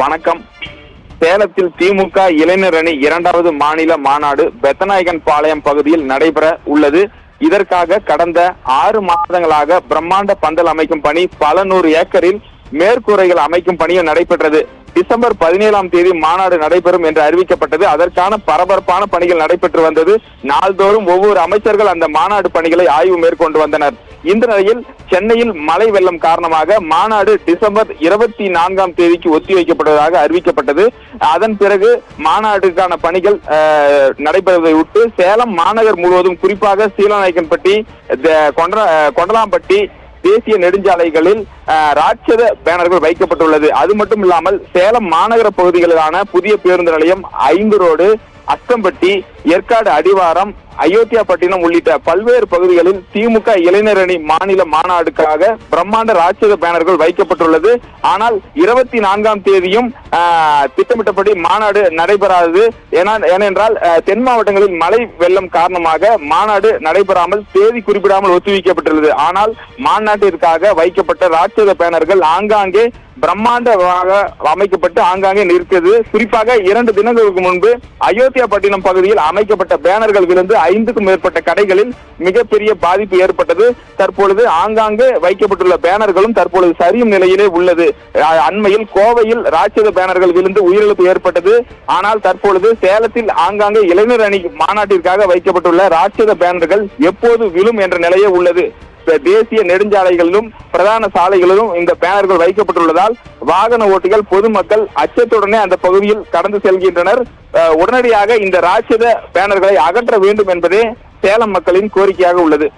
வணக்கம். சேலத்தில் திமுக இளைஞர் அணி 2வது மாநில மாநாடு பெத்தநாயகன் பாளையம் பகுதியில் நடைபெற உள்ளது. இதற்காக கடந்த 6 மாதங்களாக பிரம்மாண்ட பந்தல் அமைக்கும் பணி பல 100 ஏக்கரில் மேற்கூரைகள் அமைக்கும் பணியும் நடைபெற்றது. டிசம்பர் 17ஆம் தேதி மாநாடு நடைபெறும் என்று அறிவிக்கப்பட்டது. அதற்கான பரபரப்பான பணிகள் நடைபெற்று வந்தது. நாள்தோறும் ஒவ்வொரு அமைச்சர்கள் அந்த மாநாடு பணிகளை ஆய்வு மேற்கொண்டு வந்தனர். இந்த நிலையில் சென்னையில் மழை வெள்ளம் காரணமாக மாநாடு டிசம்பர் 24ஆம் தேதிக்கு ஒத்திவைக்கப்படுவதாக அறிவிக்கப்பட்டது. அதன் பிறகு மாநாடுக்கான பணிகள் நடைபெறுவதை விட்டு சேலம் மாநகர் முழுவதும், குறிப்பாக சீலநாயக்கன்பட்டி, கொண்டலாம்பட்டி தேசிய நெடுஞ்சாலைகளில் ராட்சத பேனர்கள் வைக்கப்பட்டுள்ளது. அது மட்டும் இல்லாமல் சேலம் மாநகர பகுதிகளிலான புதிய பேருந்து நிலையம், 5 ரோடு, அஸ்தம்பட்டி, ஏற்காடு அடிவாரம், அயோத்தியாப்பட்டினம் உள்ளிட்ட பல்வேறு பகுதிகளில் திமுக இளைஞர் அணி மாநில மாநாடுக்காக பிரம்மாண்ட ராட்சத பேனர்கள் வைக்கப்பட்டுள்ளது. ஆனால் 24ஆம் தேதியும் திட்டமிட்டபடி மாநாடு நடைபெறாதது. ஏனென்றால் தென் மாவட்டங்களில் மழை வெள்ளம் காரணமாக மாநாடு நடைபெறாமல் தேதி குறிப்பிடாமல் ஒத்திவைக்கப்பட்டுள்ளது. ஆனால் மாநாட்டிற்காக வைக்கப்பட்ட ராட்சத பேனர்கள் ஆங்காங்கே பிரம்மாண்டமாக அமைக்கப்பட்டு ஆங்காங்கே நிற்கிறது. குறிப்பாக 2 தினங்களுக்கு முன்பு அயோத்தியாப்பட்டினம் பகுதியில் அமைக்கப்பட்ட பேனர்கள் விழுந்து 5க்கும் மேற்பட்ட கடைகளில் மிகப்பெரிய பாதிப்பு ஏற்பட்டது. தற்பொழுது ஆங்காங்கே வைக்கப்பட்டுள்ள பேனர்களும் தற்பொழுது சரியும் நிலையிலே உள்ளது. அண்மையில் கோவையில் ராட்சத பேனர்கள் விழுந்து உயிரிழப்பு ஏற்பட்டது. ஆனால் தற்பொழுது சேலத்தில் ஆங்காங்கே இளைஞர் அணி மாநாட்டிற்காக வைக்கப்பட்டுள்ள ராட்சத பேனர்கள் எப்போது விழும் என்ற நிலையே உள்ளது. தேசிய நெடுஞ்சாலைகளிலும் பிரதான சாலைகளிலும் இந்த பேனர்கள் வைக்கப்பட்டுள்ளதால் வாகன ஓட்டிகள், பொதுமக்கள் அச்சத்துடனே அந்த பகுதியில் கடந்து செல்கின்றனர். உடனடியாக இந்த ராட்சத பேனர்களை அகற்ற வேண்டும் என்பதே சேலம் மக்களின் கோரிக்கையாக உள்ளது.